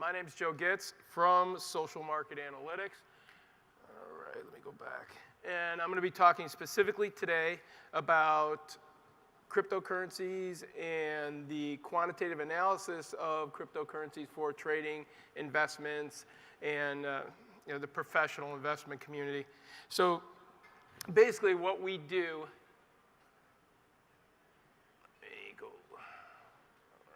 My name is Joe Gitz from Social Market Analytics. All right, let me go back. And I'm going to be talking specifically today about cryptocurrencies and the quantitative analysis of cryptocurrencies for trading, investments, and the professional investment community. So basically what we do, let me go, all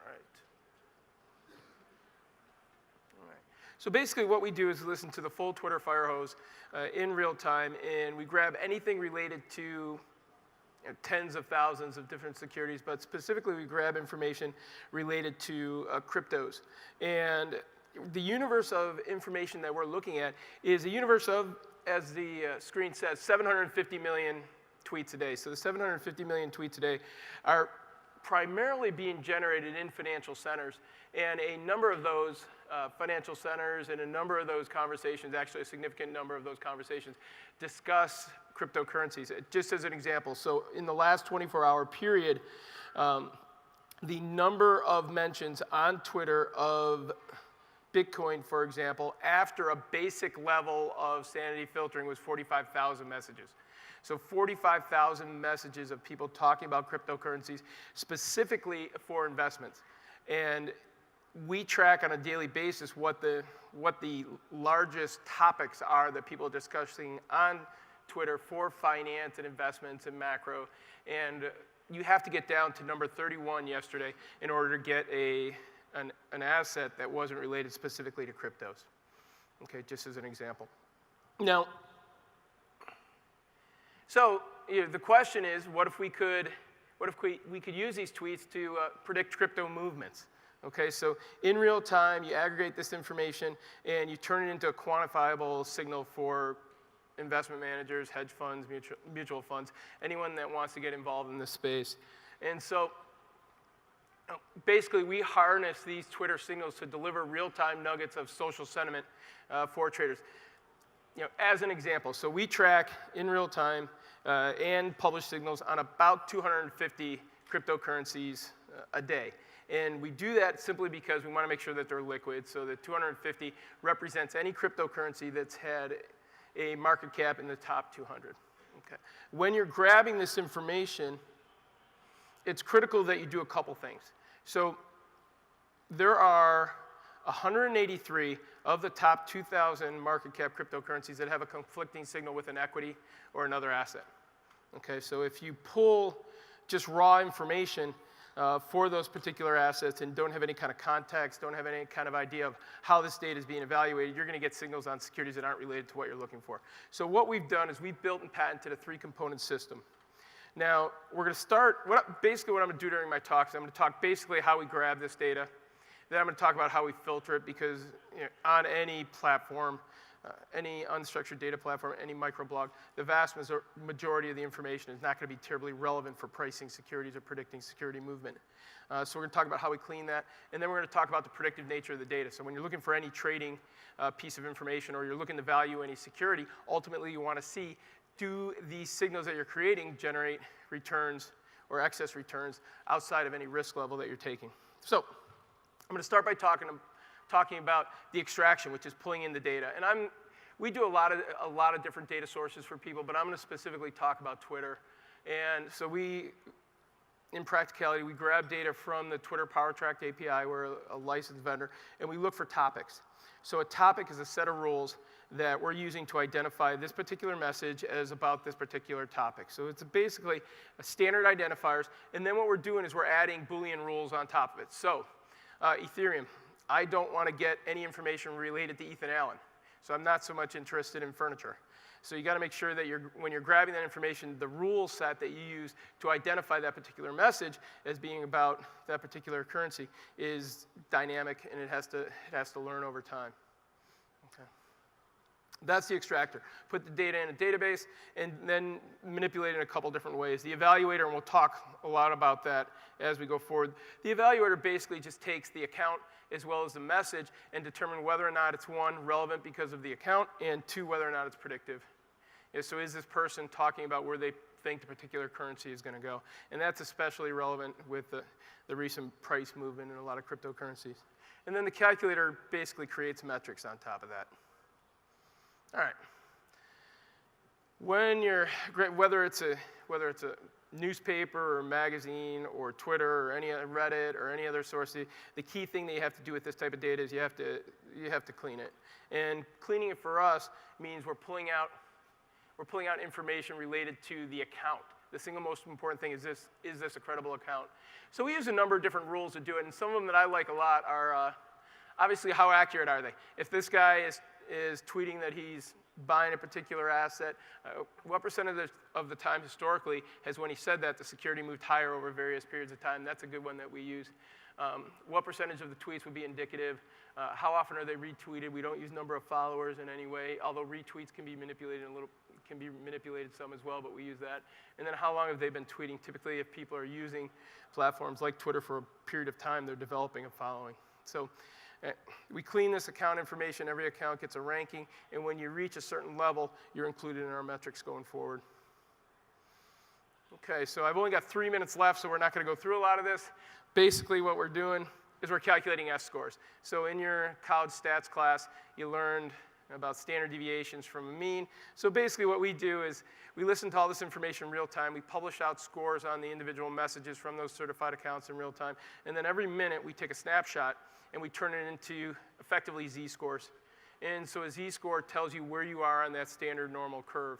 right. So basically what we do is listen to the full Twitter fire hose in real time, and we grab anything related to tens of thousands of different securities, but specifically we grab information related to cryptos. And the universe of information that we're looking at is a universe of, as the screen says, 750 million tweets a day. So the 750 million tweets a day are primarily being generated in financial centers, and a number of those financial centers and a number of those conversations, actually a significant number of those conversations, discuss cryptocurrencies. Just as an example, so in the last 24-hour period, the number of mentions on Twitter of Bitcoin, for example, after a basic level of sanity filtering was 45,000 messages. So 45,000 messages of people talking about cryptocurrencies specifically for investments. And we track on a daily basis what the largest topics are that people are discussing on Twitter for finance and investments and macro. And you have to get down to number 31 yesterday in order to get an asset that wasn't related specifically to cryptos. Okay, just as an example. Now, so the question is, what if we could use these tweets to predict crypto movements? Okay, so in real time, you aggregate this information and you turn it into a quantifiable signal for investment managers, hedge funds, mutual funds, anyone that wants to get involved in this space. And so basically, we harness these Twitter signals to deliver real-time nuggets of social sentiment for traders. As an example, so we track in real time and publish signals on about 250 cryptocurrencies a day. And we do that simply because we want to make sure that they're liquid. So the 250 represents any cryptocurrency that's had a market cap in the top 200. Okay. When you're grabbing this information, it's critical that you do a couple things. So there are 183 of the top 2,000 market cap cryptocurrencies that have a conflicting signal with an equity or another asset. Okay, so if you pull just raw information for those particular assets and don't have any kind of context, don't have any kind of idea of how this data is being evaluated, you're going to get signals on securities that aren't related to what you're looking for. So what we've done is we've built and patented a three-component system. Now, we're going to start, basically what I'm going to do during my talk is I'm going to talk basically how we grab this data. Then I'm going to talk about how we filter it, because on any platform, any unstructured data platform, any microblog, the vast majority of the information is not going to be terribly relevant for pricing securities or predicting security movement. So we're going to talk about how we clean that, and then we're going to talk about the predictive nature of the data. So when you're looking for any trading piece of information, or you're looking to value any security, ultimately you want to see, do these signals that you're creating generate returns or excess returns outside of any risk level that you're taking? So I'm going to start by talking about the extraction, which is pulling in the data. And we do a lot of different data sources for people, but I'm going to specifically talk about Twitter. And so in practicality, we grab data from the Twitter PowerTrack API. We're a licensed vendor, and we look for topics. So a topic is a set of rules that we're using to identify this particular message as about this particular topic. So it's basically a standard identifiers, and then what we're doing is we're adding Boolean rules on top of it. So Ethereum, I don't want to get any information related to Ethan Allen, so I'm not so much interested in furniture. So you got to make sure that when you're grabbing that information, the rule set that you use to identify that particular message as being about that particular currency is dynamic, and it has to learn over time. Okay. That's the extractor. Put the data in a database and then manipulate it in a couple different ways. The evaluator, and we'll talk a lot about that as we go forward. The evaluator basically just takes the account as well as the message and determine whether or not it's, one, relevant because of the account, and two, whether or not it's predictive. So is this person talking about where they think the particular currency is going to go? And that's especially relevant with the recent price movement in a lot of cryptocurrencies. And then the calculator basically creates metrics on top of that. All right. When you're, whether it's a newspaper or magazine or Twitter or any Reddit or any other source, the key thing that you have to do with this type of data is you have to clean it. And cleaning it for us means we're pulling out information related to the account. The single most important thing is this a credible account? So we use a number of different rules to do it, and some of them that I like a lot are obviously how accurate are they? If this guy is tweeting that he's buying a particular asset, what percentage of the time historically has when he said that the security moved higher over various periods of time? That's a good one that we use. What percentage of the tweets would be indicative? How often are they retweeted? We don't use number of followers in any way, although retweets can be manipulated some as well, but we use that. And then how long have they been tweeting? Typically, if people are using platforms like Twitter for a period of time, they're developing a following. So we clean this account information. Every account gets a ranking, and when you reach a certain level, you're included in our metrics going forward. Okay, so I've only got 3 minutes left, so we're not going to go through a lot of this. Basically, what we're doing is we're calculating ZScores. So in your college stats class, you learned about standard deviations from a mean. So basically what we do is we listen to all this information in real time. We publish out scores on the individual messages from those certified accounts in real time. And then every minute we take a snapshot and we turn it into effectively Z-scores. And so a Z-score tells you where you are on that standard normal curve.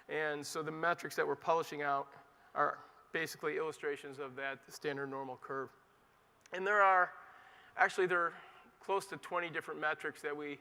And so the metrics that we're publishing out are basically illustrations of that standard normal curve. And there are close to 20 different metrics that we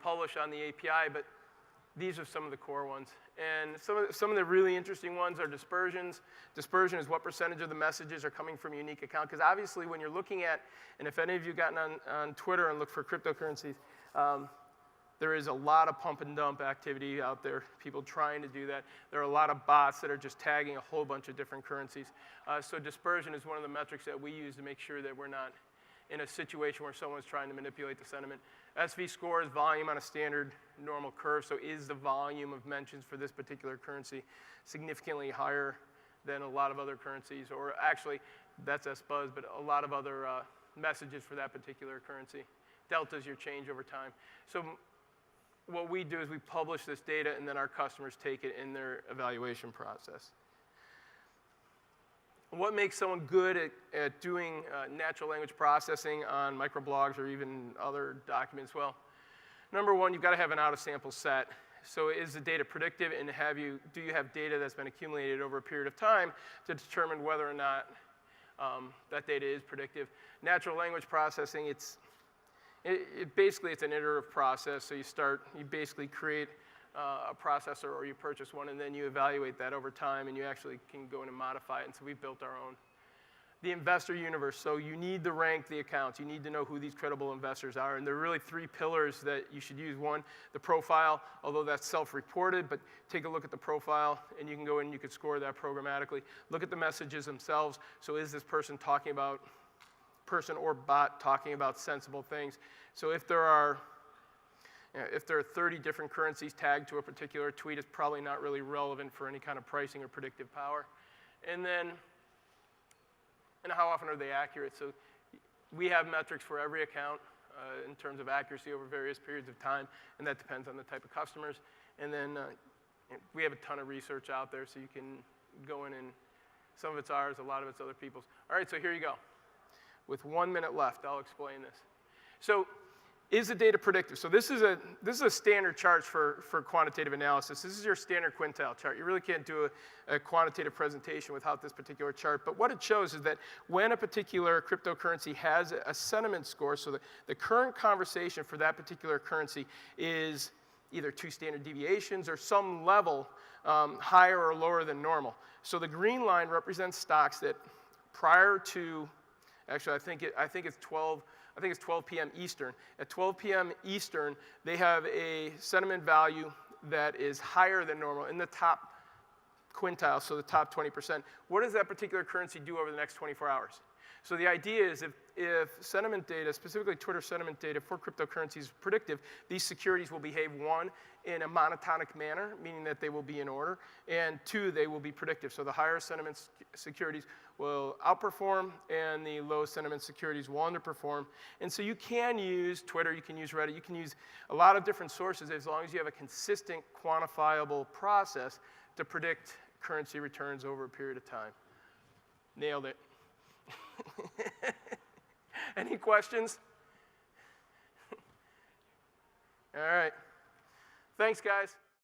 publish on the API, but these are some of the core ones. And some of the really interesting ones are dispersions. Dispersion is what percentage of the messages are coming from a unique account. Because obviously when you're looking at, and if any of you gotten on Twitter and looked for cryptocurrencies, there is a lot of pump and dump activity out there, people trying to do that. There are a lot of bots that are just tagging a whole bunch of different currencies. So dispersion is one of the metrics that we use to make sure that we're not in a situation where someone's trying to manipulate the sentiment. SV score is volume on a standard normal curve, so is the volume of mentions for this particular currency significantly higher than a lot of other currencies, or actually, that's SBuzz, but a lot of other messages for that particular currency. Delta is your change over time. So what we do is we publish this data, and then our customers take it in their evaluation process. What makes someone good at doing natural language processing on microblogs or even other documents? Well, number one, you've got to have an out-of-sample set. So is the data predictive, and do you have data that's been accumulated over a period of time to determine whether or not that data is predictive? Natural language processing, basically it's an iterative process. So you basically create a processor, or you purchase one, and then you evaluate that over time, and you actually can go in and modify it. And so we've built our own. The investor universe, so you need to rank the accounts. You need to know who these credible investors are. And there are really 3 pillars that you should use. One, the profile, although that's self-reported, but take a look at the profile, and you can go in and you can score that programmatically. Look at the messages themselves. So is this person or bot talking about sensible things? So if there are 30 different currencies tagged to a particular tweet, it's probably not really relevant for any kind of pricing or predictive power. And how often are they accurate? So we have metrics for every account in terms of accuracy over various periods of time, and that depends on the type of customers. And then we have a ton of research out there, so you can go in and some of it's ours, a lot of it's other people's. All right, so here you go. With 1 minute left, I'll explain this. So is the data predictive? So this is a standard chart for quantitative analysis. This is your standard quintile chart. You really can't do a quantitative presentation without this particular chart. But what it shows is that when a particular cryptocurrency has a sentiment score, so the current conversation for that particular currency is either 2 standard deviations or some level higher or lower than normal. So the green line represents stocks that prior to, actually I think it's 12 p.m. Eastern. At 12 p.m. Eastern, they have a sentiment value that is higher than normal in the top quintile, so the top 20%. What does that particular currency do over the next 24 hours? So the idea is if sentiment data, specifically Twitter sentiment data for cryptocurrencies is predictive, these securities will behave, 1, in a monotonic manner, meaning that they will be in order, and 2, they will be predictive. So the higher sentiment securities will outperform and the low sentiment securities will underperform. And so you can use Twitter, you can use Reddit, you can use a lot of different sources as long as you have a consistent, quantifiable process to predict currency returns over a period of time. Nailed it. Any questions? All right. Thanks, guys.